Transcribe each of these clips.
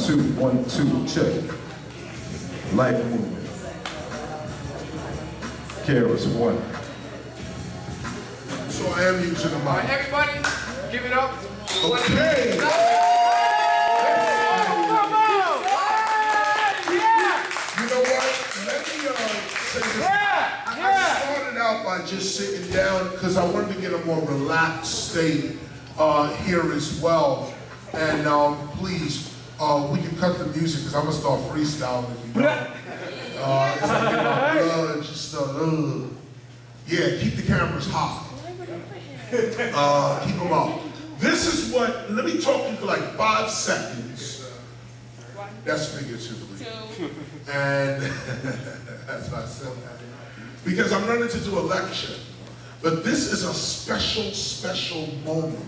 2, 1, 2, check. Life movement. KRS One. So I am using the mic. All right, everybody, give it up. Okay. You know what? Let me say this. I started out by just sitting down because I wanted to get a more relaxed state here as well. And please, we can cut the music because I'm gonna start freestyling if you don't. It's like in my blood, just yeah, keep the cameras hot. Keep them up. This is what, let me talk to you for like 5 seconds. That's figuratively. And that's why I said that. Because I'm running to do a lecture. But this is a special, special moment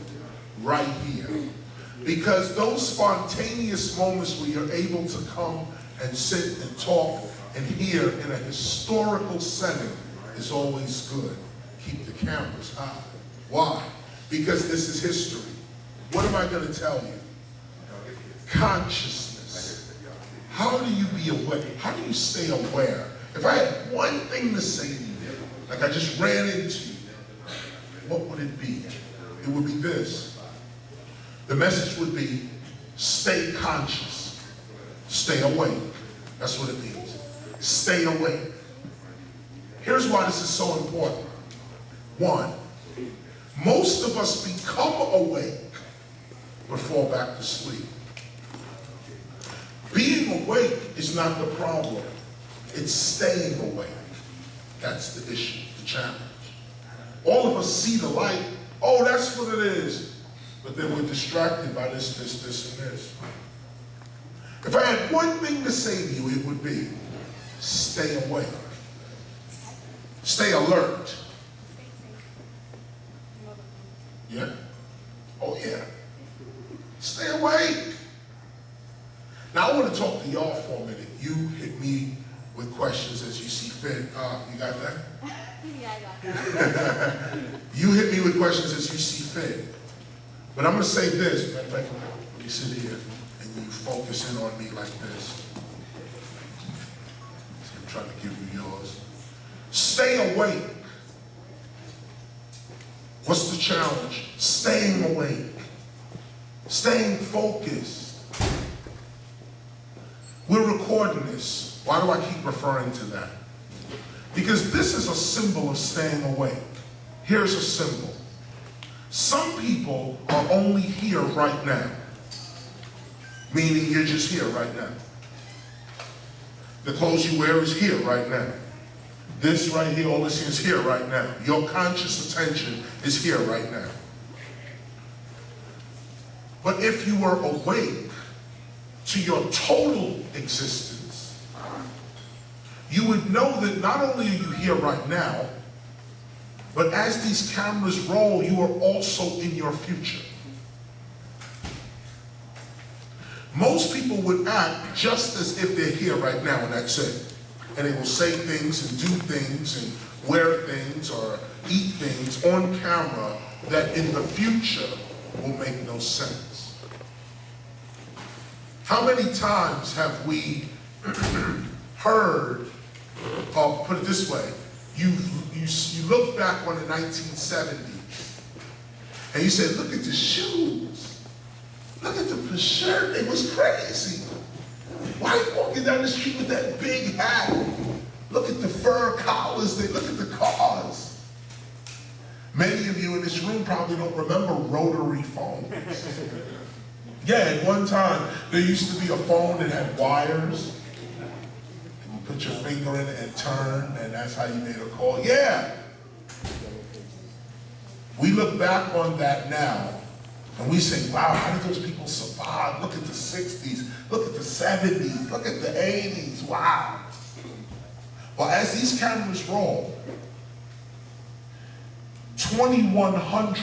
right here. Because those spontaneous moments where you're able to come and sit and talk and hear in a historical setting is always good. Keep the cameras high. Why? Because this is history. What am I going to tell you? Consciousness. How do you be aware? How do you stay aware? If I had one thing to say to you, like I just ran into you, what would it be? It would be this. The message would be, stay conscious, stay awake. That's what it means. Stay awake. Here's why this is so important. 1, most of us become awake but fall back to sleep. Being awake is not the problem. It's staying awake. That's the issue, the challenge. All of us see the light. Oh, that's what it is. But then we're distracted by this, and this. If I had one thing to say to you, it would be, stay awake. Stay alert. Yeah? Oh yeah. Stay awake. Now I want to talk to y'all for a minute. You hit me with questions as you see fit. You got that? Yeah, I got that. You hit me with questions as you see fit. But I'm going to say this. Matter of fact, you sit here and you focus in on me like this. So I'm trying to give you yours. Stay awake. What's the challenge? Staying awake. Staying focused. We're recording this. Why do I keep referring to that? Because this is a symbol of staying awake. Here's a symbol. Some people are only here right now. Meaning you're just here right now. The clothes you wear is here right now. This right here, all this is here right now. Your conscious attention is here right now. But if you were awake to your total existence, you would know that not only are you here right now, but as these cameras roll, you are also in your future. Most people would act just as if they're here right now, and that's it. And they will say things and do things and wear things or eat things on camera that in the future will make no sense. How many times have we heard, put it this way, you look back on the 1970s and you said, look at the shoes, look at the shirt, it was crazy. Why are you walking down the street with that big hat? Look at the fur collars, look at the cars. Many of you in this room probably don't remember rotary phones. Yeah, at one time, there used to be a phone that had wires. You put your finger in it and turn, and that's how you made a call. Yeah. We look back on that now, and we say, wow, how did those people survive? Look at the 60s, look at the 70s, look at the 80s, wow. Well, as these cameras roll, 2100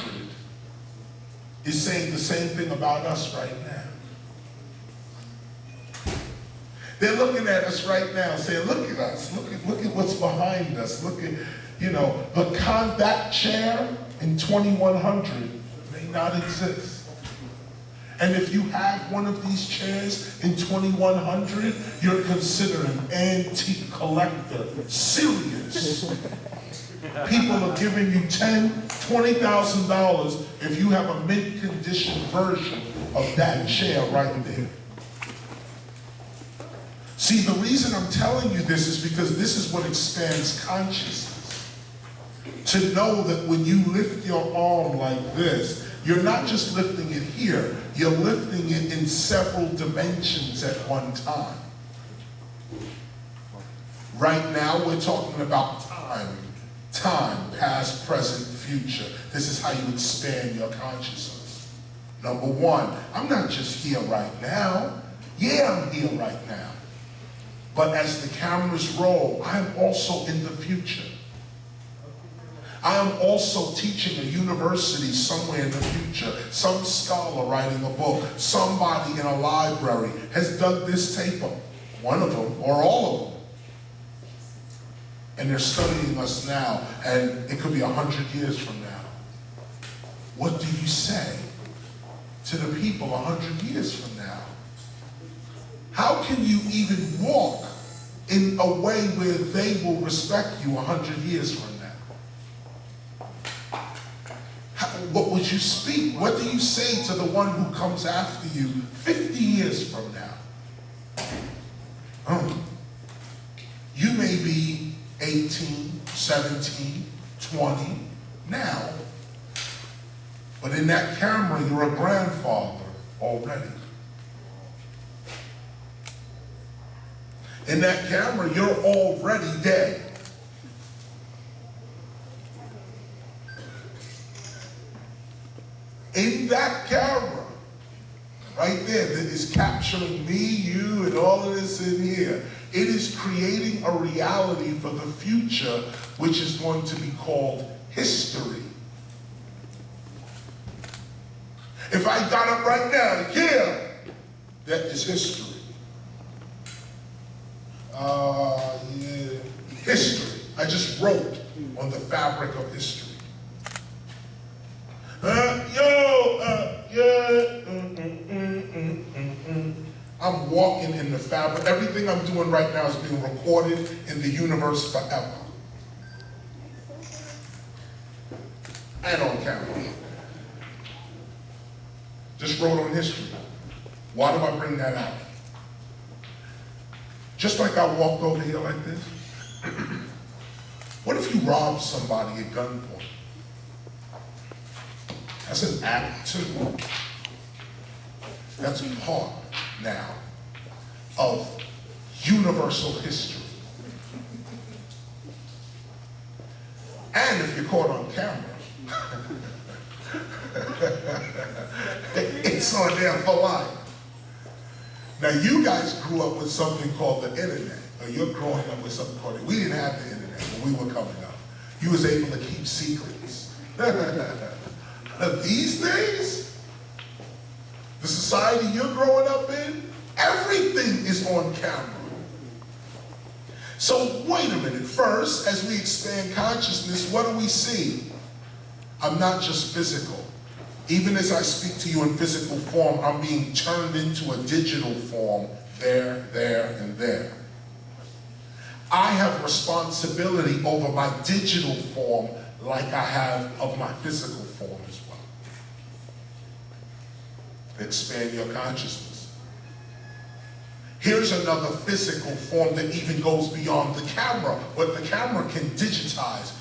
is saying the same thing about us right now. They're looking at us right now saying, look at us, look at what's behind us, look at, you know, that chair in 2100 may not exist. And if you have one of these chairs in 2100, you're considered an antique collector. Serious. People are giving you $10,000, $20,000 if you have a mint condition version of that chair right there. See, the reason I'm telling you this is because this is what expands consciousness. To know that when you lift your arm like this, you're not just lifting it here, you're lifting it in several dimensions at one time. Right now, we're talking about time. Time, past, present, future. This is how you expand your consciousness. Number one, I'm not just here right now. Yeah, I'm here right now. But as the cameras roll, I am also in the future. I am also teaching a university somewhere in the future. Some scholar writing a book, somebody in a library has dug this tape up, one of them or all of them. And they're studying us now, and it could be 100 years from now. What do you say to the people 100 years from now? How can you even walk in a way where they will respect you 100 years from now? What would you speak? What do you say to the one who comes after you 50 years from now? You may be 18, 17, 20 now, but in that camera, you're a grandfather already. In that camera, you're already dead. In that camera, right there, that is capturing me, you, and all of this in here, it is creating a reality for the future, which is going to be called history. If I got up right now, yeah, that is history. Yeah, history. I just wrote on the fabric of history. I'm walking in the fabric. Everything I'm doing right now is being recorded in the universe forever. And on camera. Just wrote on history. Why do I bring that out? Just like I walked over here like this. What if you robbed somebody at gunpoint? That's an act too. That's part now of universal history. And if you're caught on camera, it's on there for life. Now you guys grew up with something called the internet, or you're growing up with something called it. We didn't have the internet when we were coming up. You was able to keep secrets. These days, the society you're growing up in, everything is on camera. So wait a minute. First, as we expand consciousness, what do we see? I'm not just physical. Even as I speak to you in physical form, I'm being turned into a digital form, there, and there. I have responsibility over my digital form like I have of my physical form as well. Expand your consciousness. Here's another physical form that even goes beyond the camera, but the camera can digitize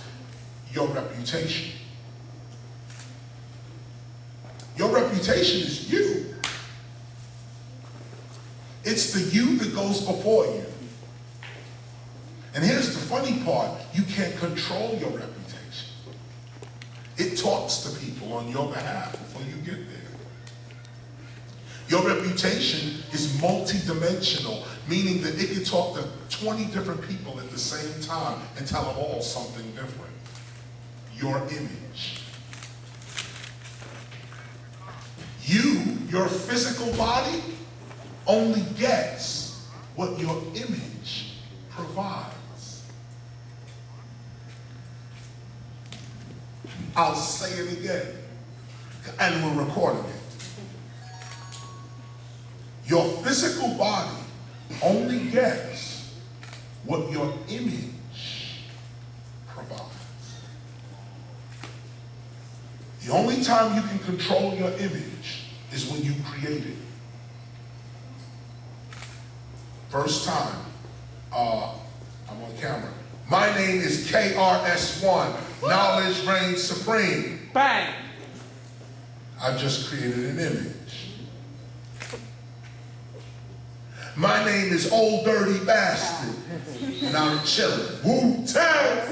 your reputation. Your reputation is you. It's the you that goes before you. And here's the funny part, you can't control your reputation. It talks to people on your behalf before you get there. Your reputation is multidimensional, meaning that it can talk to 20 different people at the same time and tell them all something different. Your image. You, your physical body, only gets what your image provides. I'll say it again, and we're recording it. physical body only gets what your image provides. The only time you can control your image is when you create it. First time, I'm on camera. My name is KRS One. Knowledge reigns supreme. Bang! I've just created an image. My name is Old Dirty Bastard, and I'm chilling. Wu-Tang!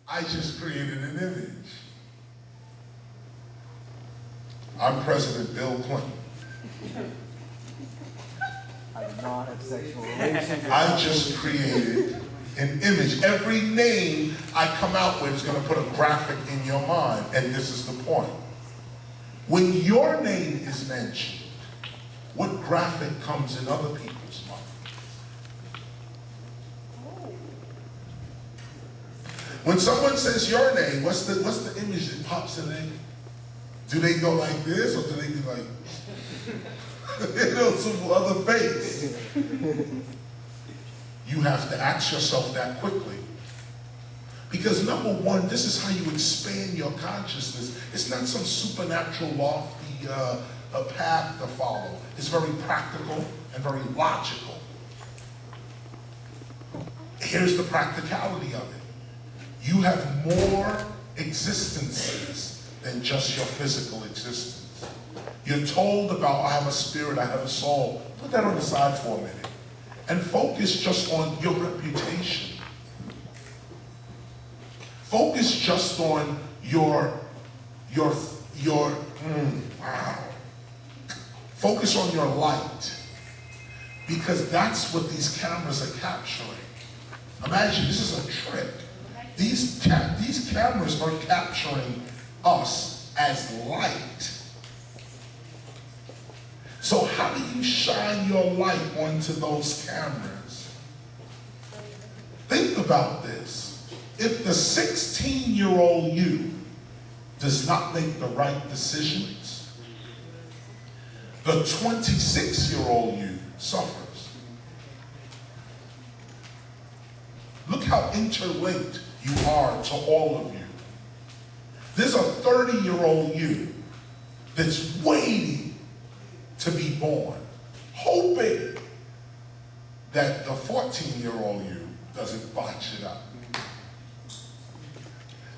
I just created an image. I'm President Bill Clinton. I did not have sexual relations. I just created an image. Every name I come out with is going to put a graphic in your mind, and this is the point. When your name is mentioned, what graphic comes in other people's minds? When someone says your name, what's the image that pops in there? Do they go like this, or do they do like, some other face? You have to ask yourself that quickly. Because number one, this is how you expand your consciousness. It's not some supernatural lofty path to follow. It's very practical and very logical. Here's the practicality of it. You have more existences than just your physical existence. You're told about, I have a spirit, I have a soul. Put that on the side for a minute. And focus just on your reputation. Focus just on your wow. Focus on your light. Because that's what these cameras are capturing. Imagine, this is a trick. These cameras are capturing us as light. So how do you shine your light onto those cameras? Think about this. If the 16-year-old you does not make the right decisions, the 26-year-old you suffers. Look how interlinked you are to all of you. There's a 30-year-old you that's waiting to be born, hoping that the 14-year-old you doesn't botch it up.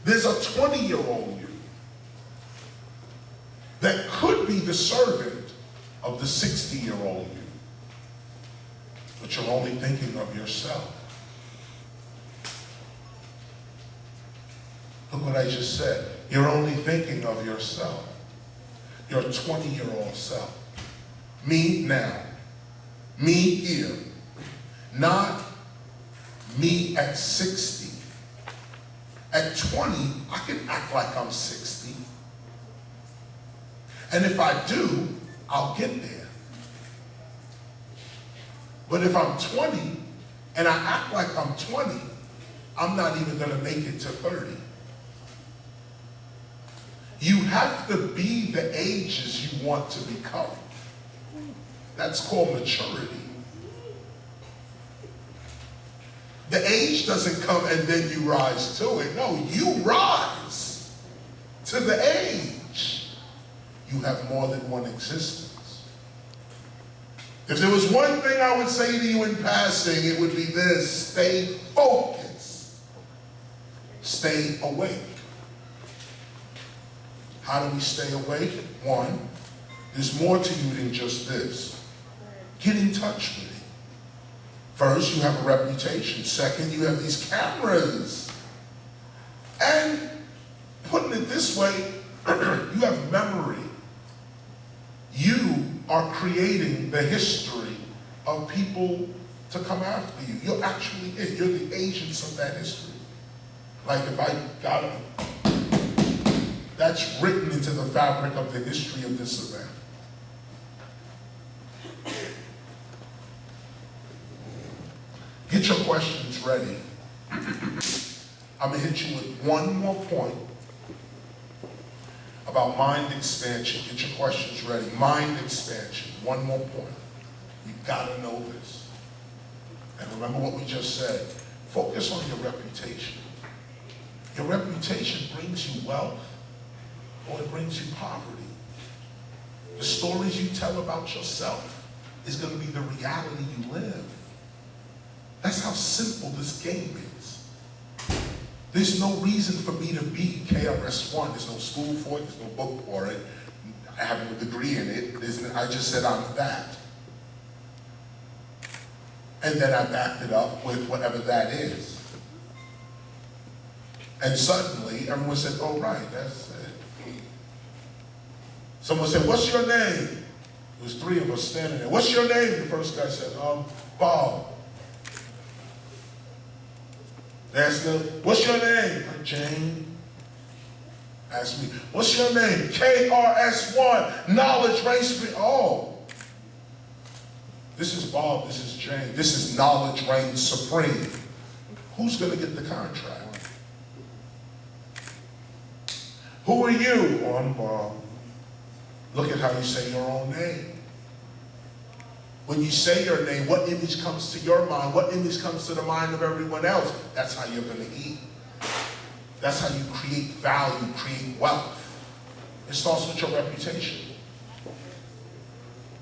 There's a 20-year-old you that could be the servant of the 60-year-old you, but you're only thinking of yourself. Look what I just said. You're only thinking of yourself, your 20-year-old self. Me now, me here, not me at 60. At 20, I can act like I'm 60. And if I do, I'll get there. But if I'm 20 and I act like I'm 20, I'm not even going to make it to 30. You have to be the ages you want to become. That's called maturity. The age doesn't come and then you rise to it. No, you rise to the age. You have more than one existence. If there was one thing I would say to you in passing, it would be this: stay focused. Stay awake. How do we stay awake? One, there's more to you than just this. Get in touch with it. First, you have a reputation. Second, you have these cameras. And putting it this way, you have memory. You are creating the history of people to come after you. You're actually it. You're the agents of that history. Like if I got it, that's written into the fabric of the history of this event. Get your questions ready. I'm going to hit you with one more point about mind expansion. Get your questions ready. Mind expansion. One more point. You've got to know this. And remember what we just said. Focus on your reputation. Your reputation brings you wealth or it brings you poverty. The stories you tell about yourself is going to be the reality you live. That's how simple this game is. There's no reason for me to be KRS One. There's no school for it. There's no book for it. I have a degree in it. I just said I'm that. And then I backed it up with whatever that is. And suddenly, everyone said, oh, right, that's it. Someone said, what's your name? There was three of us standing there. What's your name? The first guy said, Bob. They asked him, what's your name? Jane. Asked me, what's your name? KRS One, knowledge, race, oh. This is Bob, this is Jane. This is knowledge reigns supreme. Who's gonna get the contract? Who are you? Oh, I'm Bob. Look at how you say your own name. When you say your name, what image comes to your mind? What image comes to the mind of everyone else? That's how you're gonna eat. That's how you create value, create wealth. It starts with your reputation.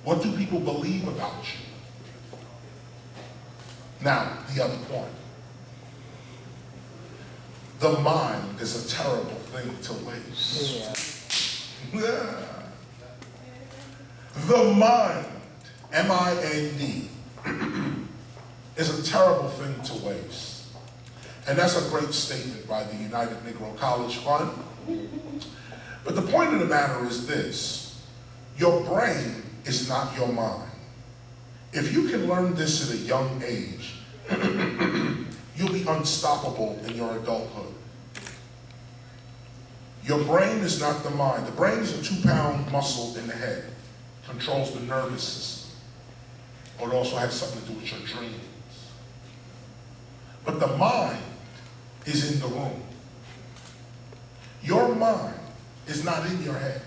What do people believe about you? Now, the other point. The mind is a terrible thing to waste. Yeah. The mind, M-I-N-D, is a terrible thing to waste. And that's a great statement by the United Negro College Fund. But the point of the matter is this: your brain is not your mind. If you can learn this at a young age, you'll be unstoppable in your adulthood. Your brain is not the mind. The brain is a 2-pound muscle in the head. Controls the nervous system. Or it also has something to do with your dreams. But the mind is in the room. Your mind is not in your head.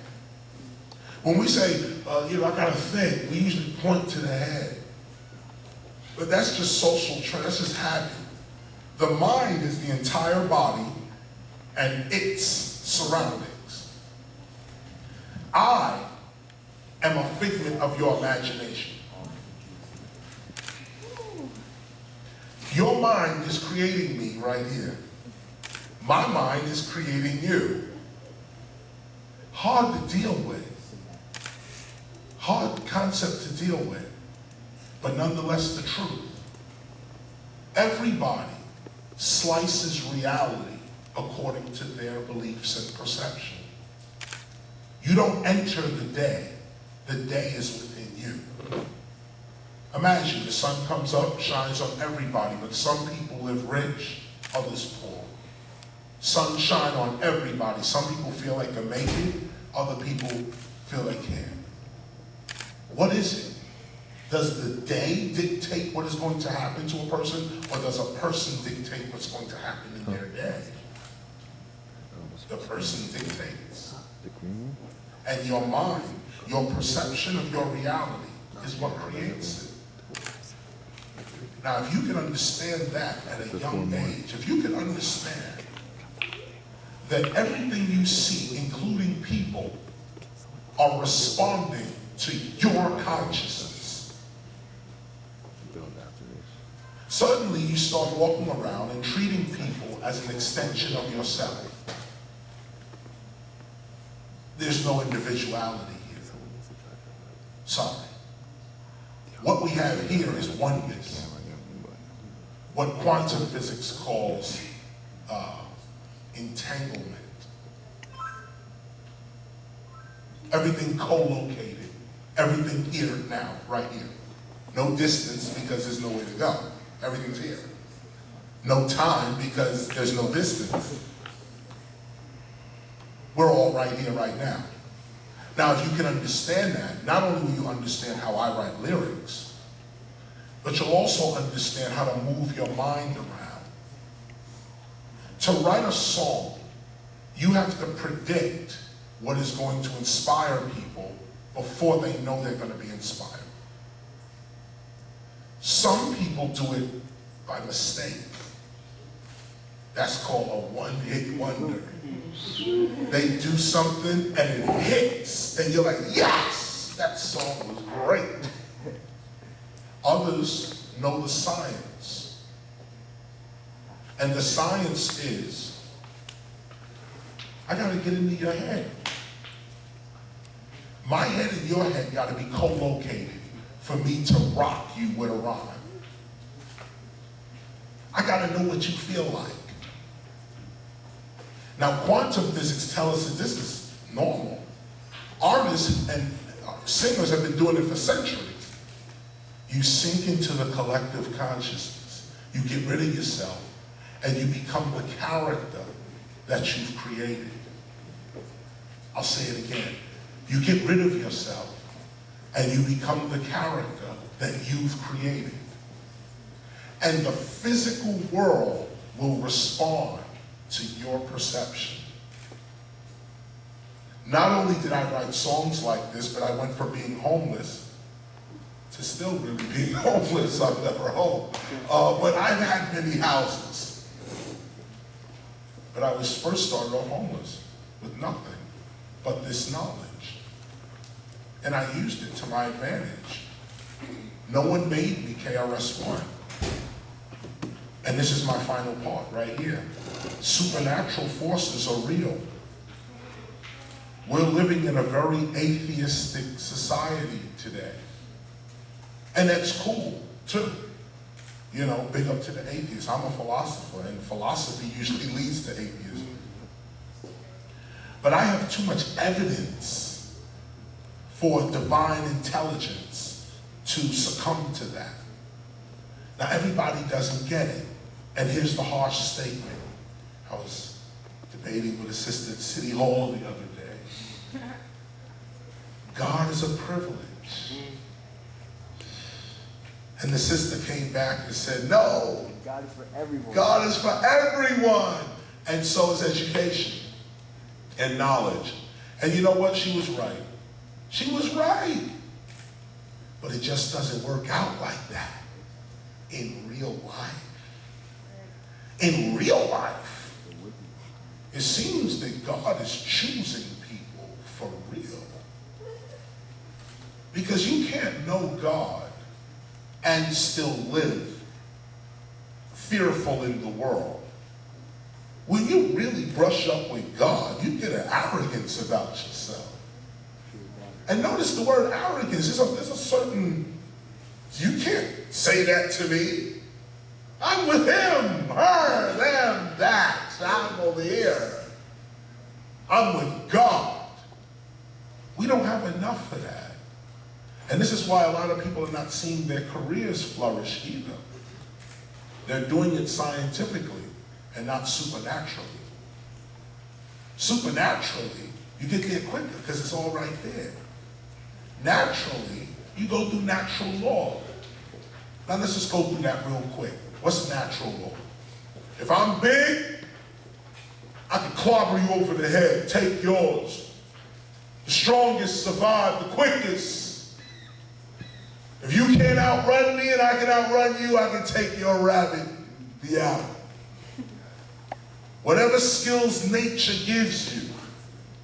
When we say, I gotta think, we usually point to the head. But that's just social trend, that's just habit. The mind is the entire body and its surroundings. I am a figment of your imagination. Your mind is creating me right here. My mind is creating you. Hard to deal with. Hard concept to deal with, but nonetheless the truth. Everybody slices reality according to their beliefs and perception. You don't enter the day is within you. Imagine the sun comes up, shines on everybody, but some people live rich, others poor. Sunshine on everybody. Some people feel like they make it, other people feel they can't. What is it? Does the day dictate what is going to happen to a person, or does a person dictate what's going to happen in their day? The person dictates. And your mind, your perception of your reality is what creates it. Now, if you can understand that at a young age, if you can understand that everything you see, including people, are responding to your consciousness, suddenly you start walking around and treating people as an extension of yourself. There's no individuality here. Sorry. What we have here is oneness. What quantum physics calls entanglement. Everything co-located. Everything here now, right here. No distance because there's nowhere to go. Everything's here. No time because there's no distance. We're all right here, right now. Now, if you can understand that, not only will you understand how I write lyrics, but you'll also understand how to move your mind around. To write a song, you have to predict what is going to inspire people before they know they're going to be inspired. Some people do it by mistake. That's called a one-hit wonder. They do something and it hits, and you're like, yes, that song was great. Others know the science. And the science is, I gotta get into your head. My head and your head gotta be co-located for me to rock you with a rhyme. I gotta know what you feel like. Now, quantum physics tells us that this is normal. Artists and singers have been doing it for centuries. You sink into the collective consciousness. You get rid of yourself, and you become the character that you've created. I'll say it again. You get rid of yourself, and you become the character that you've created. And the physical world will respond to your perception. Not only did I write songs like this, but I went from being homeless to still really being homeless. I'm never home. But I've had many houses. But I was first started off homeless with nothing but this knowledge. And I used it to my advantage. No one made me KRS One. And this is my final part right here. Supernatural forces are real. We're living in a very atheistic society today. And that's cool, too. You know, big up to the atheists. I'm a philosopher, and philosophy usually leads to atheism. But I have too much evidence for divine intelligence to succumb to that. Now, everybody doesn't get it. And here's the harsh statement. I was debating with a sister at City Hall the other day. God is a privilege. And the sister came back and said, no. God is for everyone. God is for everyone. And so is education and knowledge. And you know what? She was right. She was right. But it just doesn't work out like that in real life. In real life, it seems that God is choosing people for real. Because you can't know God and still live fearful in the world. When you really brush up with God, you get an arrogance about yourself. And notice the word arrogance, there's a certain, you can't say that to me. I'm with him, her, them, that. I'm over here. I'm with God. We don't have enough for that. And this is why a lot of people are not seeing their careers flourish either. They're doing it scientifically and not supernaturally. Supernaturally, you get there quicker because it's all right there. Naturally, you go through natural law. Now let's just go through that real quick. What's natural law? If I'm big, I can clobber you over the head, take yours. The strongest survive the quickest. If you can't outrun me and I can outrun you, I can take your rabbit, be out. Whatever skills nature gives you,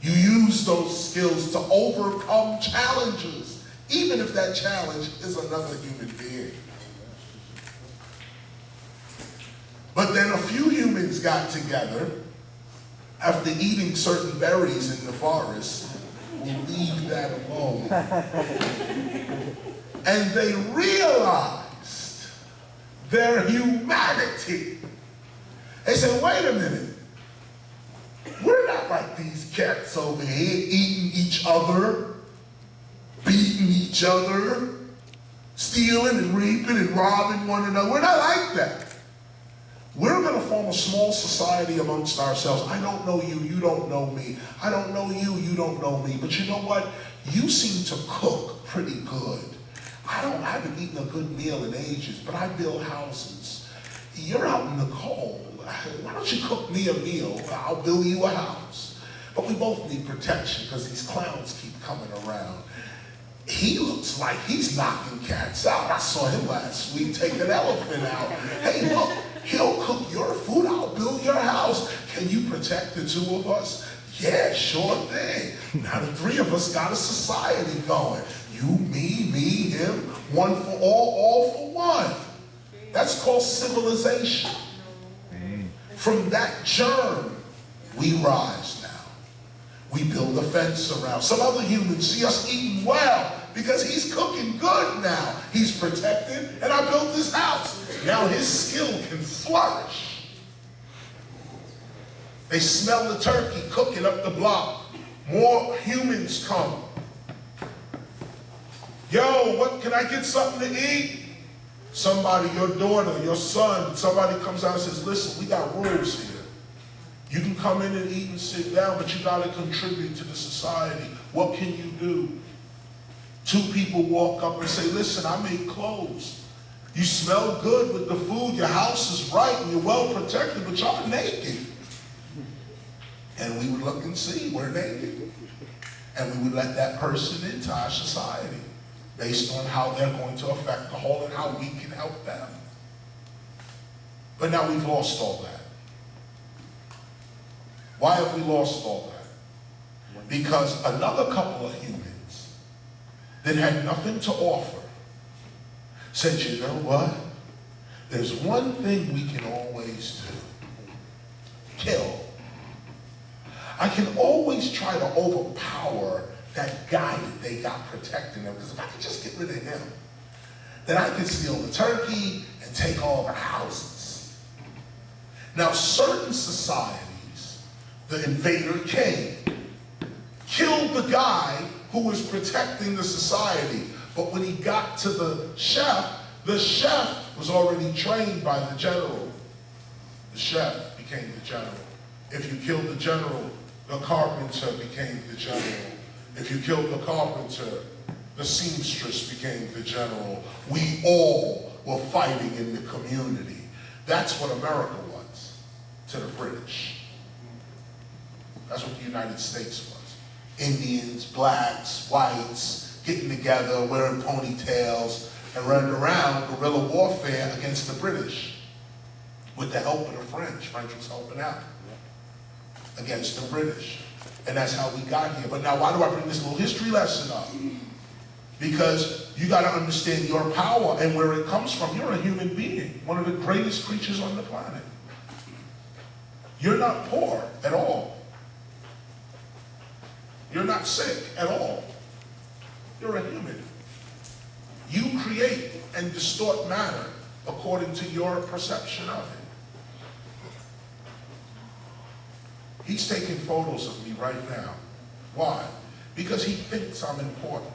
you use those skills to overcome challenges, even if that challenge is another human being. But then a few humans got together after eating certain berries in the forest. We'll leave that alone. And they realized their humanity. They said, wait a minute. We're not like these cats over here eating each other, beating each other, stealing and reaping and robbing one another. We're not like that. We're going to form a small society amongst ourselves. I don't know you, you don't know me. I don't know you, you don't know me. But you know what? You seem to cook pretty good. I haven't eaten a good meal in ages, but I build houses. You're out in the cold. Why don't you cook me a meal? I'll build you a house. But we both need protection because these clowns keep coming around. He looks like he's knocking cats out. I saw him last week take an elephant out. Hey, look, he'll cook your food. I'll build your house. Can you protect the two of us? Yeah, sure thing. Now the three of us got a society going. You, me, him, one for all for one. That's called civilization. From that germ, we rise now. We build a fence around. Some other humans see us eating well because he's cooking good now. He's protected, and I built this house. Now his skill can flourish. They smell the turkey cooking up the block. More humans come. Yo, what, can I get something to eat? Somebody, your daughter, your son, somebody comes out and says, listen, we got rules here. You can come in and eat and sit down, but you gotta contribute to the society. What can you do? Two people walk up and say, listen, I make clothes. You smell good with the food, your house is right, and you're well protected, but y'all naked. And we would look and see, we're naked. And we would let that person into our society based on how they're going to affect the whole and how we can help them. But now we've lost all that. Why have we lost all that? Because another couple of humans that had nothing to offer said, you know what? There's one thing we can always do. Kill. I can always try to overpower that guy that they got protecting them, because if I could just get rid of him, then I could steal the turkey and take all the houses. Now, certain societies, the invader came, killed the guy who was protecting the society, but when he got to the chef was already trained by the general. The chef became the general. If you killed the general, the carpenter became the general. If you killed the carpenter, the seamstress became the general. We all were fighting in the community. That's what America was to the British. That's what the United States was. Indians, blacks, whites, getting together, wearing ponytails, and running around guerrilla warfare against the British with the help of the French. French was helping out against the British. And that's how we got here. But now why do I bring this little history lesson up? Because you got to understand your power and where it comes from. You're a human being, one of the greatest creatures on the planet. You're not poor at all. You're not sick at all. You're a human. You create and distort matter according to your perception of it. He's taking photos of me right now. Why? Because he thinks I'm important.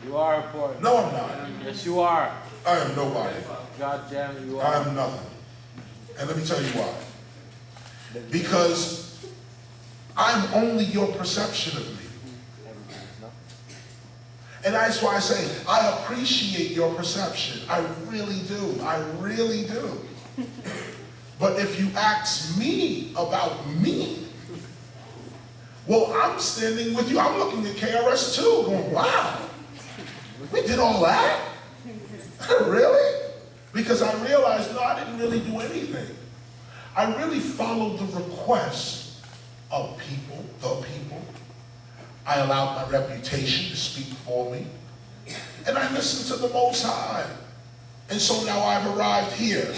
You are important. No, I'm not. Yes, you are. I am nobody. God damn it, you are. I am nothing. And let me tell you why. Because I'm only your perception of me. And that's why I say, I appreciate your perception. I really do. I really do. But if you ask me about me, well, I'm standing with you. I'm looking at KRS too, going, wow, we did all that? Really? Because I realized, no, I didn't really do anything. I really followed the request of people, the people. I allowed my reputation to speak for me. And I listened to the Most High. And so now I've arrived here.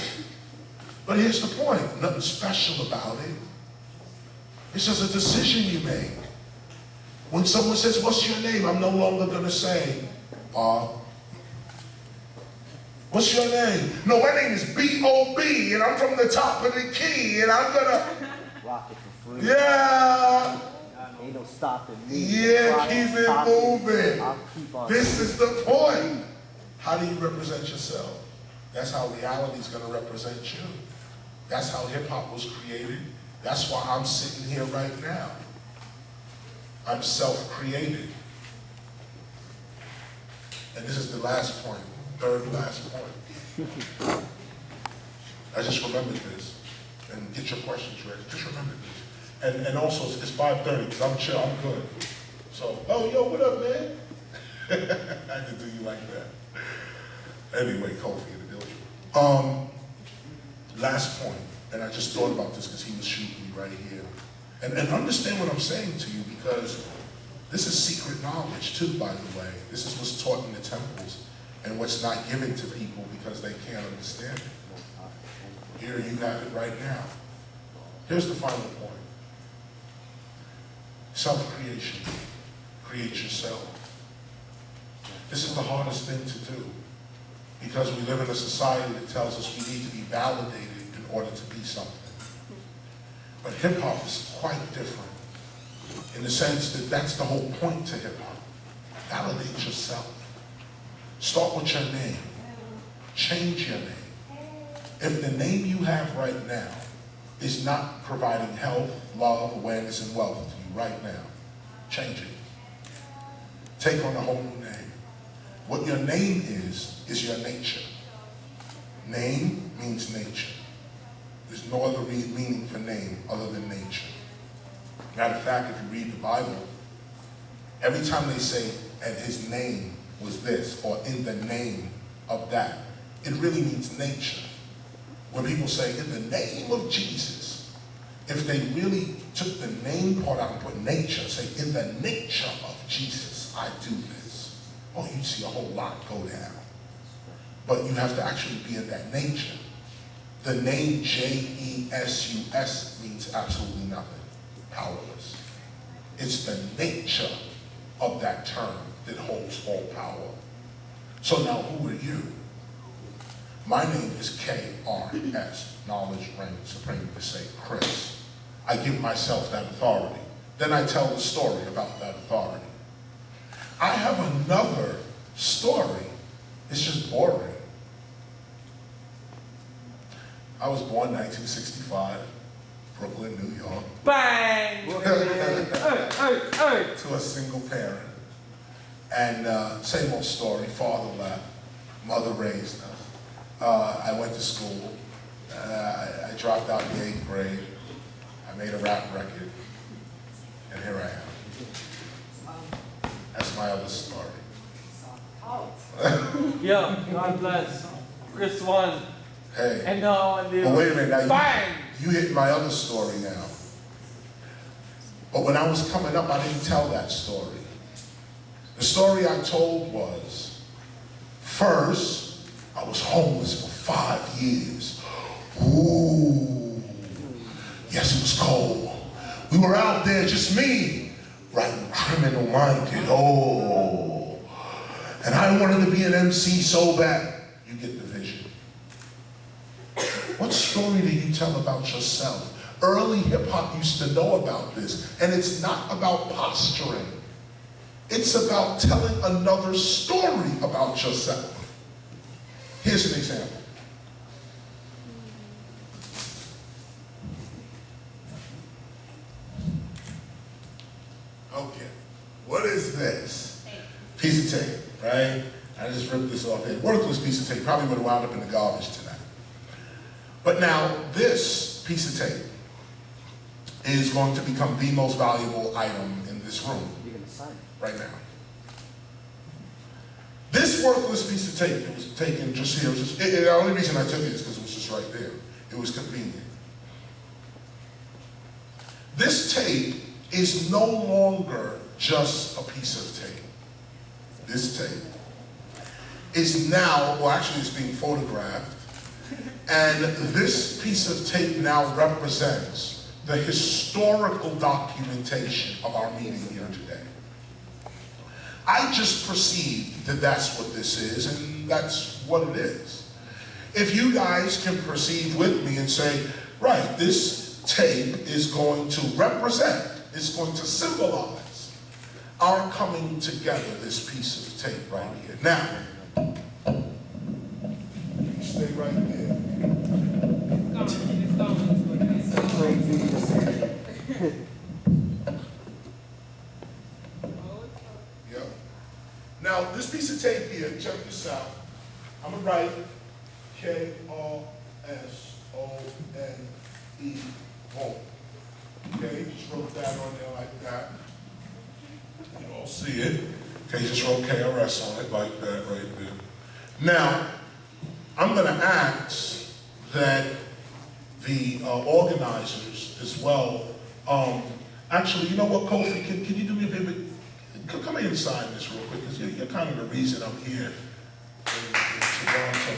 But here's the point, nothing special about it. It's just a decision you make. When someone says, what's your name? I'm no longer gonna say, Bob. What's your name? No, my name is B.O.B. and I'm from the top of the key and I'm gonna Rock it for free. yeah. Ain't no stopping me. Yeah, Rock keep it, it pop moving. I'll keep on. This is the point. How do you represent yourself? That's how reality is going to represent you. That's how hip-hop was created. That's why I'm sitting here right now. I'm self-created. And this is the last point, third last point. I just remembered this. And get your questions ready. Just remember this. And also, it's 5:30, because I'm chill, I'm good. So, oh, yo, what up, man? I can do you like that. Anyway, Kofi in the building. Last point, and I just thought about this because he was shooting me right here. And understand what I'm saying to you, because this is secret knowledge too, by the way. This is what's taught in the temples and what's not given to people because they can't understand it. Here you have it right now. Here's the final point. Self-creation. Create yourself. This is the hardest thing to do because we live in a society that tells us we need to be validated in order to be something. But hip-hop is quite different in the sense that that's the whole point to hip-hop. Validate yourself. Start with your name. Change your name. If the name you have right now is not providing health, love, awareness, and wealth to you right now, change it. Take on a whole new name. What your name is your nature. Name means nature. There's no other meaning for name other than nature. Matter of fact, if you read the Bible, every time they say, and his name was this, or in the name of that, it really means nature. When people say, in the name of Jesus, if they really took the name part out and put nature, say, in the nature of Jesus, I do this. Oh, you see a whole lot go down. But you have to actually be in that nature. The name J-E-S-U-S means absolutely nothing. Powerless. It's the nature of that term that holds all power. So now who are you? My name is KRS, Knowledge Reign Supreme, to say Chris. I give myself that authority. Then I tell the story about that authority. I have another story. It's just boring. I was born 1965, Brooklyn, New York. Bang! To a single parent. And same old story, father left, mother raised us. I went to school. I dropped out in the 8th grade. I made a rap record. And here I am. That's my other story. Yo, God bless. Chris One. Hey. And no, But wait a minute, now bang! you hit my other story now. But when I was coming up, I didn't tell that story. The story I told was, first, I was homeless for 5 years. Ooh. Yes, it was cold. We were out there, just me, writing Criminal Minded. Oh. And I wanted to be an MC so bad. You get the vision. What story do you tell about yourself? Early hip-hop used to know about this, and it's not about posturing. It's about telling another story about yourself. Here's an example. Okay, what is this? Piece of tape, right? I just ripped this off here. Worthless piece of tape, probably would have wound up in the garbage tonight. But now, this piece of tape is going to become the most valuable item in this room You're gonna sign it. right now. This worthless piece of tape, it was taken just here. The only reason I took it is because it was just right there. It was convenient. This tape is no longer just a piece of tape. This tape is now, well actually it's being photographed, and this piece of tape now represents the historical documentation of our meeting here today. I just perceived that that's what this is, and that's what it is. If you guys can perceive with me and say, right, this tape is going to represent, it's going to symbolize our coming together, this piece of tape right here. Now, you stay right there. Yep. Now, this piece of tape here, check this out. I'm gonna write KRSONE, home. Okay, just wrote that on there like that. You all see it. Okay, just wrote KRS on it like that right there. Now, I'm going to ask that the organizers as well, actually, you know what, Kofi, can you do me a favor? Come here and sign this real quick, because you're kind of the reason I'm here in Toronto.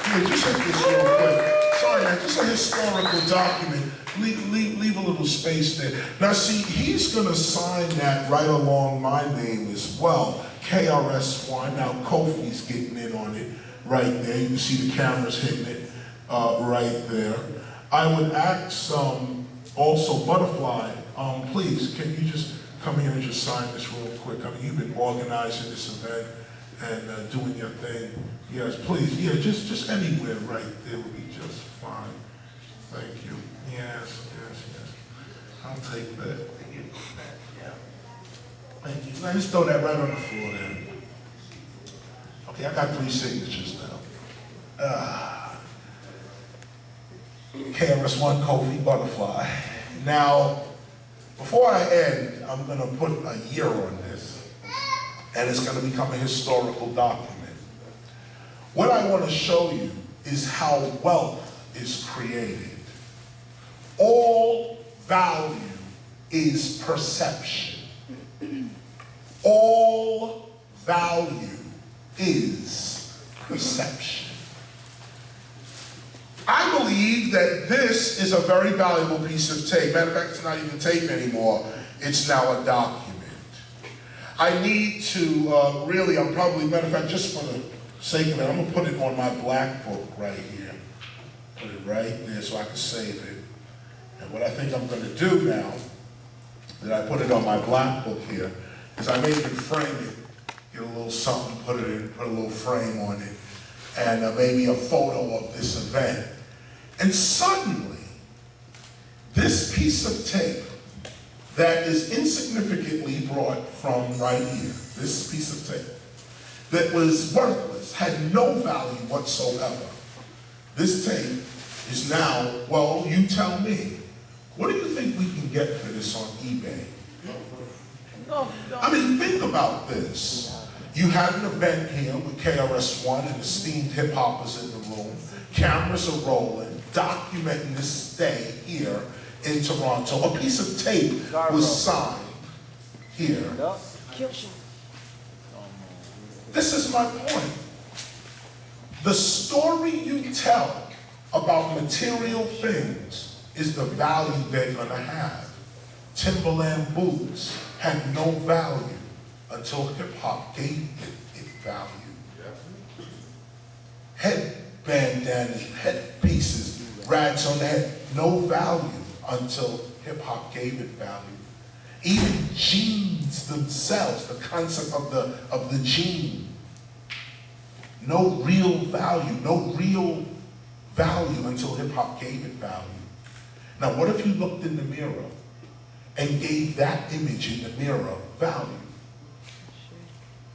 Yeah, just hit this real quick. Sorry, man, just a historical document. Leave a little space there. Now, see, he's going to sign that right along my name as well, KRS ONE. Now, Kofi's getting in on it right there. You can see the cameras hitting it right there. I would ask also Butterfly, please, can you just come here and just sign this real quick? I mean, you've been organizing this event and doing your thing. Yes, please. Yeah, just anywhere right there would be just fine. Thank you. Yes. I'll take that. Yeah. Thank you. Now just throw that right on the floor there. Okay, I got 3 signatures now. KRS ONE, Kofi, Butterfly. Now, before I end, I'm going to put a year on this, and it's going to become a historical document. What I want to show you is how wealth is created. All value is perception. All value is perception. I believe that this is a very valuable piece of tape. Matter of fact, it's not even tape anymore. It's now a document. I need to really, I'm probably, matter of fact, just for the sake of it, I'm going to put it on my black book right here. Put it right there so I can save it. And what I think I'm going to do now, that I put it on my black book here, is I may even frame it, get a little something, put a little frame on it, and maybe a photo of this event. And suddenly, this piece of tape that is insignificantly brought from right here, this piece of tape, that was worthless, had no value whatsoever, this tape is now, well, you tell me, what do you think we can get for this on eBay? I mean, think about this. You had an event here with KRS ONE and esteemed hip-hoppers in the room. Cameras are rolling, documenting this day here in Toronto. A piece of tape was signed here. This is my point. The story you tell about material things is the value they're going to have. Timberland boots had no value until hip-hop gave it value. Head bandanas, head pieces, rags on the head, no value until hip-hop gave it value. Even jeans themselves, the concept of the jean, no real value until hip-hop gave it value. Now, what if you looked in the mirror and gave that image in the mirror value?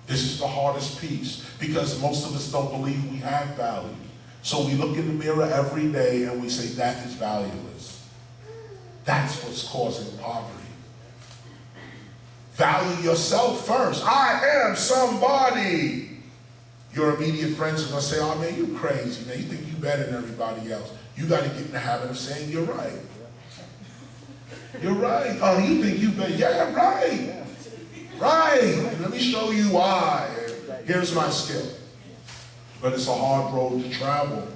This is the hardest piece because most of us don't believe we have value. So we look in the mirror every day and we say, that is valueless. That's what's causing poverty. Value yourself first. I am somebody. Your immediate friends are going to say, oh man, you crazy, man. You think you better than everybody else. You got to get in the habit of saying, you're right. You're right. Oh, you think you better. Yeah, right. Right. Let me show you why. Here's my skill. But it's a hard road to travel.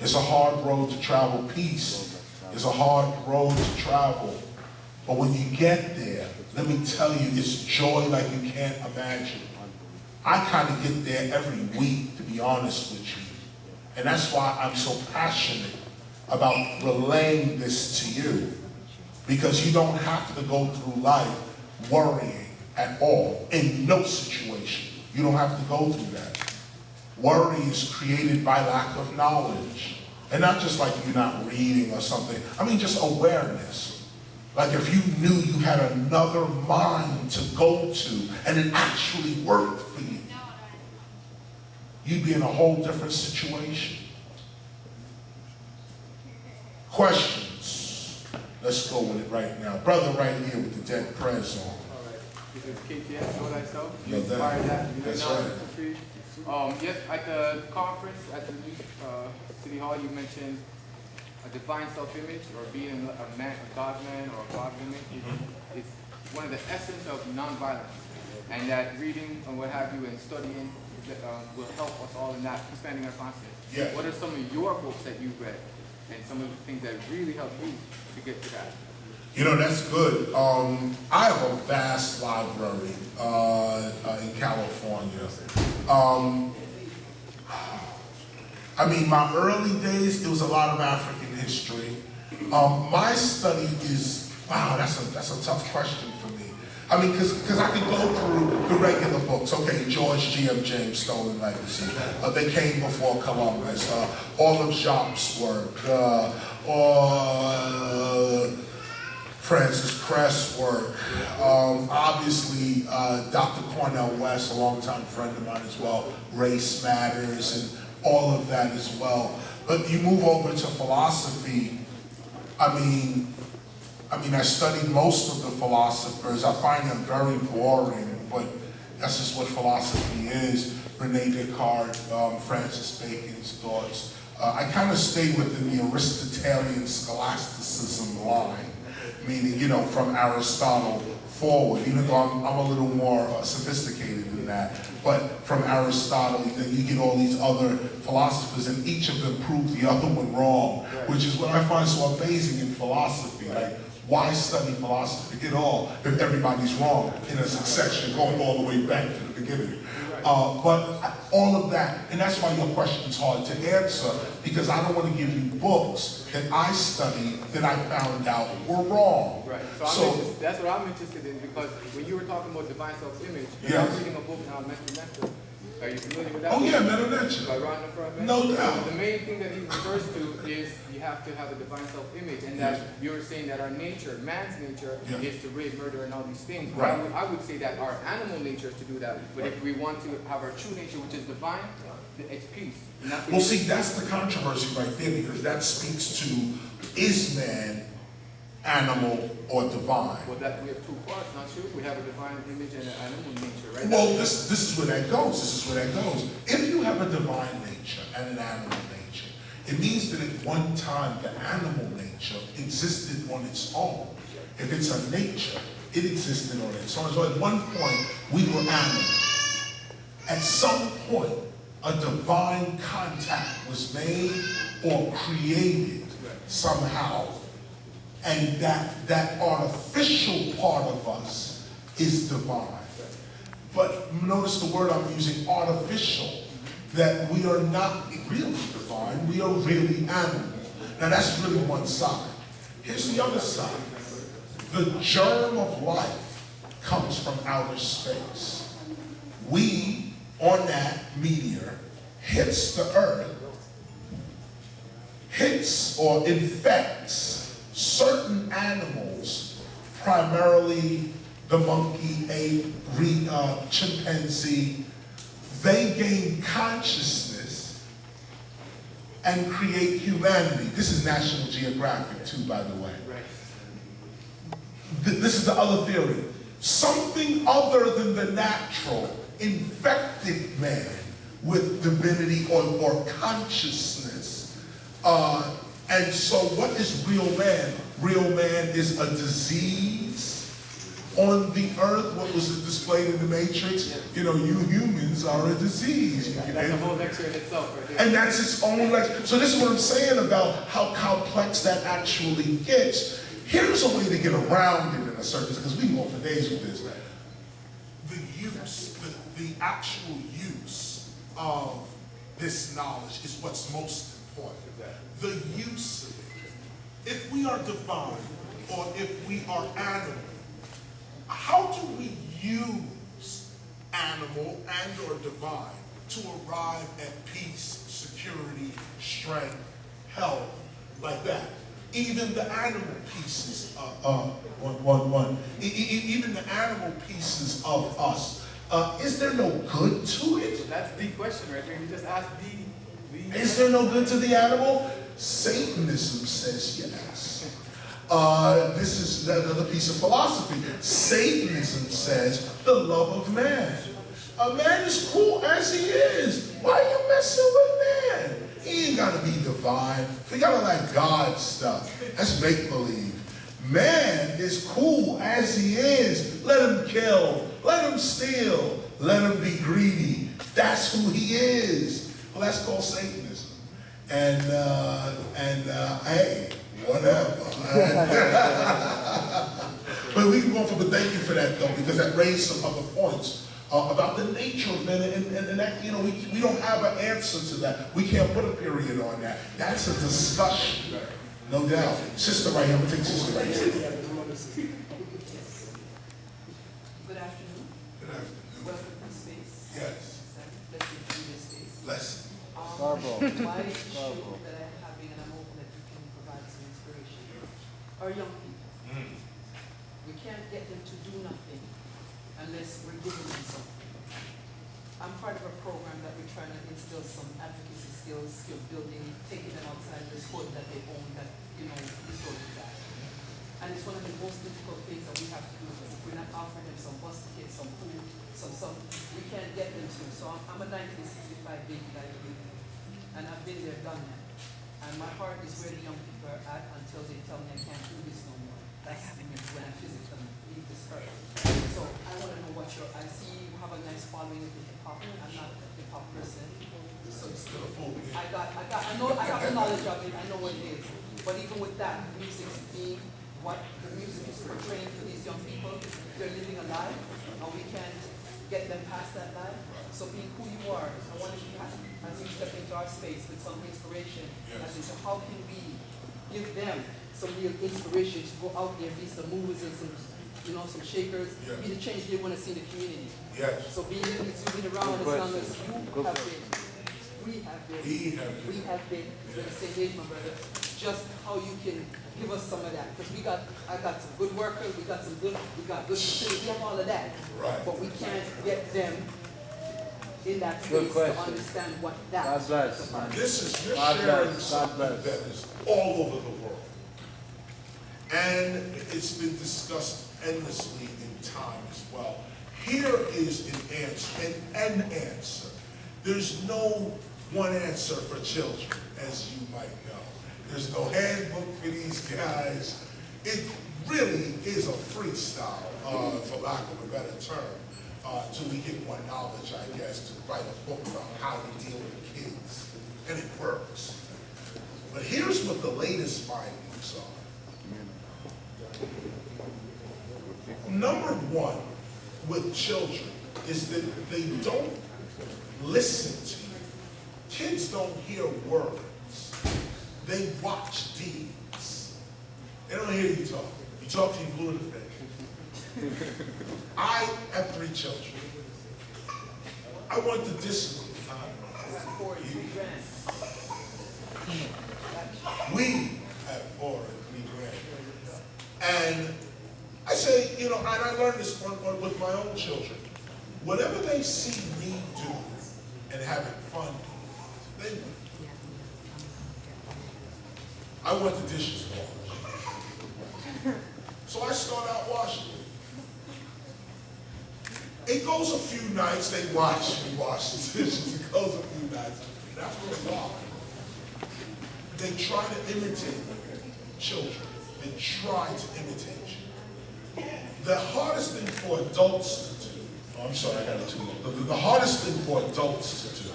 It's a hard road to travel peace. It's a hard road to travel. But when you get there, let me tell you, it's joy like you can't imagine. I kind of get there every week, to be honest with you. And that's why I'm so passionate about relaying this to you. Because you don't have to go through life worrying at all, in no situation. You don't have to go through that. Worry is created by lack of knowledge. And not just like you're not reading or something. I mean, just awareness. Like if you knew you had another mind to go to and it actually worked for you, you'd be in a whole different situation. Questions? let's go with it right now. Brother right here with the dead press on. Alright. This is KTS, know thyself. You Know that. inspired that. You know That's knowledge right. to free. Yes, at the conference at the new City Hall, you mentioned a divine self-image or being a man, a God man or a God woman. It's one of the essence of nonviolence. And that reading and what have you and studying will help us all in that, expanding our consciousness. Yeah. What are some of your books that you've read and some of the things that really helped you to get to that? You know, that's good. I have a vast library in California. I mean, my early days, it was a lot of African history. My study is, wow, that's a tough question for me. I mean, because I could go through the regular books. Okay, George G.M. James, Stolen Legacy. They came before Columbus. All of Jacques' work. Or Francis Cress' work. Obviously, Dr. Cornel West, a longtime friend of mine as well. Race Matters and all of that as well. But you move over to philosophy. I mean, I studied most of the philosophers. I find them very boring, but that's just what philosophy is. Rene Descartes, Francis Bacon's thoughts. I kind of stay within the Aristotelian scholasticism line, meaning, you know, from Aristotle forward, even though I'm a little more sophisticated than that. But from Aristotle, then you get all these other philosophers, and each of them prove the other one wrong, which is what I find so amazing in philosophy. Like, why study philosophy at all if everybody's wrong in a succession going all the way back to the beginning? But all of that, and that's why your question is hard to answer, because I don't want to give you books that I studied that I found out were wrong. Right. That's what I'm interested in, because when you were talking about divine self-image, Yes. I'm reading a book now, Mental. Are you familiar with that? Oh book? yeah, Meta By Ron Lefebvre? No doubt. The main thing that he refers to is you have to have a divine self-image, and that you were saying that our nature, man's nature, is to rape, murder, and all these things. But Right. I would say that our animal nature is to do that. But if we want to have our true nature, which is divine, it's peace. And that's what Well, see, that's the controversy right there, because that speaks to, is man animal or divine? Well, that we have two parts, not true? We have a divine image and an animal nature, right? Well, this is where that goes. This is where that goes. If you have a divine nature and an animal nature, it means that at one time the animal nature existed on its own. If it's a nature, it existed on its own. So at one point, we were animals. At some point, a divine contact was made or created somehow. And that artificial part of us is divine. But notice the word I'm using, artificial, that we are not really divine, we are really animal. Now that's really one side. Here's the other side. The germ of life comes from outer space. We, on that meteor, hits the earth, hits or infects certain animals, primarily the monkey, ape, chimpanzee. They gain consciousness and create humanity. This is National Geographic too, by the way. This is the other theory. Something other than the natural infected man with divinity or consciousness. And so what is real man? Real man is a disease on the earth. What was displayed in the Matrix? You know, you humans are a disease. That's a whole lecture in itself, right there. And that's its own lecture. So this is what I'm saying about how complex that actually gets. Here's a way to get around it in a certain sense, because we can go for days with this. The use, the actual use of this knowledge is what's most important. The use of it. If we are divine, or if we are animal, how do we use animal and or divine to arrive at peace, security, strength, health, like that? Even the animal pieces, even the animal pieces of us, is there no good to it? So that's the question right there. You just asked the Is there no good to the animal? Satanism says yes. This is another piece of philosophy. Satanism says the love of man. A man is cool as he is. Why are you messing with man? He ain't gotta be divine. Forget all that God stuff. That's make-believe. Man is cool as he is. Let him kill. Let him steal. Let him be greedy. That's who he is. Well, that's called Satanism. And hey, whatever. But we can go for, but thank you for that though, because that raised some other points about the nature of men, and that, you know, we don't have an answer to that. We can't put a period on that. That's a discussion, no doubt. Sister right here, I'm gonna take sister right here. Good afternoon. Good afternoon. Welcome to space. Yes. Let's do this space. Bless. Scarborough. My issue that I'm having, and I'm hoping that you can provide some inspiration, are young people. We can't get them to do nothing unless we're giving them something. I'm part of a program that we're trying to instill some advocacy skills, skill building, taking them outside this hood that they own, that, you know, this sort of that. And it's one of the most difficult things that we have to do, because if we're not offering them some bus tickets, some food, some, we can't get them to. So I'm a 1965 baby like you, and I've been there, done that. And my heart is where the young people are at until they tell me I can't do this no more. That's happening when I physically leave this earth. So I want to know what I see you have a nice following with hip hop. I'm not a hip hop person. So I know, I have the knowledge of it, I know what it is. But even with that, music's being what the music is portraying for these young people, they're living a life, and we can't get them past that life. So being who you are, I want you to, as you step into our space with some inspiration, as into how can we give them some real inspiration to go out there, be some movers and some, you know, some shakers, be the change they want to see in the community. Yes. So being in this, you've been around as long as you have been, we have been, we're the same age, my brother. Just how you can give us some of that, because I got some good workers, we got good facilities, we have all of that. Right. But we can't get them in that Good space question. to understand what that God bless. is about. This is, you're God sharing bless. something God bless. that is all over the world. And it's been discussed endlessly in time as well. Here is an answer, an answer. There's no one answer for children, as you might know. There's no handbook for these guys. It really is a freestyle, for lack of a better term, till we get more knowledge, I guess, to write a book about how to deal with kids. And it works. But here's what the latest findings are. Number one with children is that they don't listen to you. Kids don't hear words. They watch deeds. They don't hear you talk. You talk to you blue in the face. I have 3 children. I want the discipline. We have 4 and 3 grand. And I say, you know, and I learned this with my own children. Whatever they see me do and having fun, they do. I want the dishes washed. So I start out washing. It goes a few nights, they wash the dishes. It goes a few nights. And after a while, they try to imitate children. They try to imitate you. The hardest thing for adults to do, I'm sorry, I got it too long. The hardest thing for adults to do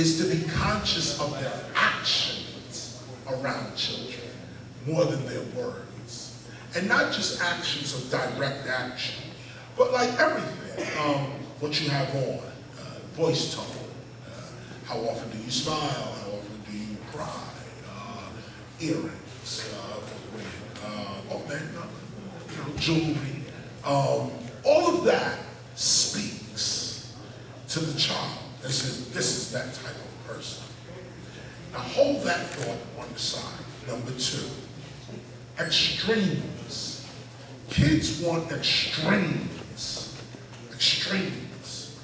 is to be conscious of their actions around children more than their words. And not just actions of direct action, but like everything, what you have on, voice tone, how often do you smile, how often do you cry, earrings, jewelry, all of that speaks to the child and says, this is that type of person. Now hold that thought on the side. Number 2, extremes. Kids want extremes. Extremes.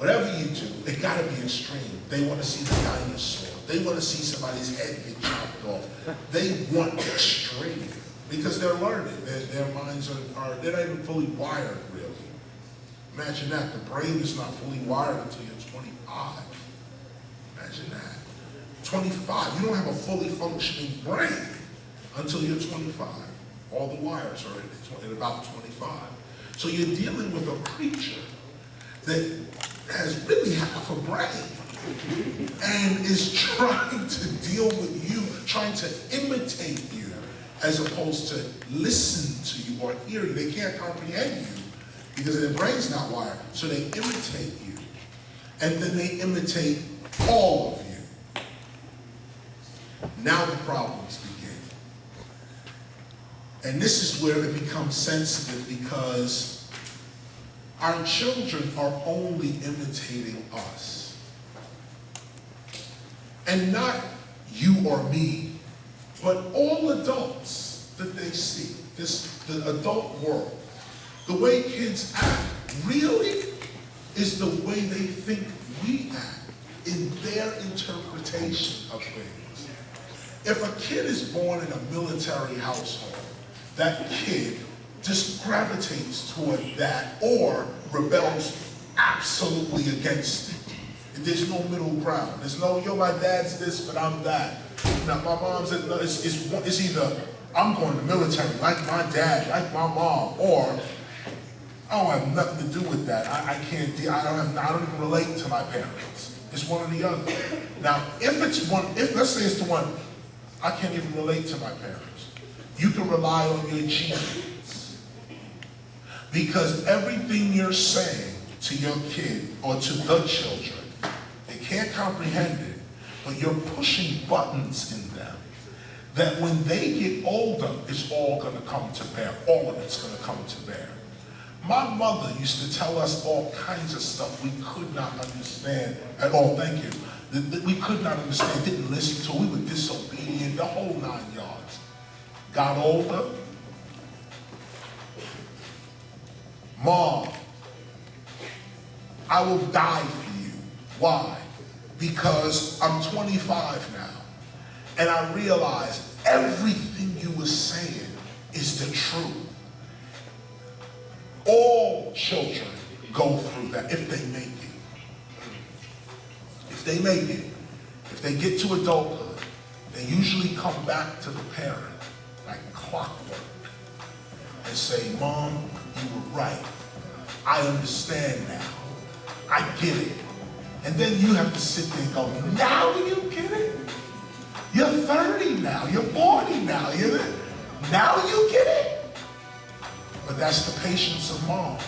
Whatever you do, it gotta be extreme. They wanna see the dinosaur. They wanna see somebody's head get chopped off. They want extreme, because they're learning. Their minds are, they're not even fully wired, really. Imagine that, the brain is not fully wired until you're 25. Imagine that. 25, you don't have a fully functioning brain until you're 25. All the wires are at about 25. So you're dealing with a creature that has really half a brain and is trying to deal with you, trying to imitate you, as opposed to listen to you or hear you. They can't comprehend you because their brain's not wired. So they imitate you. And then they imitate all of you. Now the problems begin. And this is where it becomes sensitive, because our children are only imitating us. And not you or me, but all adults that they see, the adult world. The way kids act really is the way they think we act in their interpretation of things. If a kid is born in a military household, that kid just gravitates toward that or rebels absolutely against it. There's no middle ground. There's no, yo, my dad's this, but I'm that. Now, my mom's, it's either I'm going to the military like my dad, like my mom, or I don't have nothing to do with that. I can't, I don't even relate to my parents. It's one or the other. Now, if let's say it's the one, I can't even relate to my parents. You can rely on your genes. Because everything you're saying to your kid or to the children, they can't comprehend it, but you're pushing buttons in them that when they get older, it's all gonna come to bear. All of it's gonna come to bear. My mother used to tell us all kinds of stuff we could not understand at all. Thank you. That we could not understand, didn't listen to, we were disobedient, the whole 9 yards. Got older. Mom, I will die for you. Why? Because I'm 25 now, and I realize everything you were saying is the truth. All children go through that if they make it. If they make it, if they get to adulthood, they usually come back to the parent like clockwork and say, Mom, you were right. I understand now. I get it. And then you have to sit there and go, now do you get it? You're 30 now, you're 40 now, now you get it? But that's the patience of mom.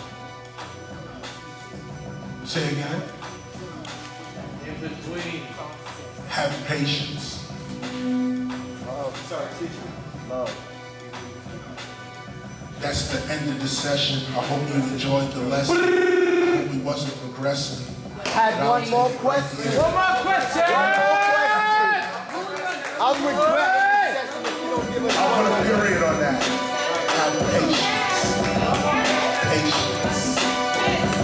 Say again. In between. Have patience. Sorry, teacher. Love. That's the end of the session. I hope you enjoyed the lesson. I hope we wasn't regressing. Had one more question. One more question! One more question. I'm regretting the session if you don't give us I want a period on that. Have patience. Patience.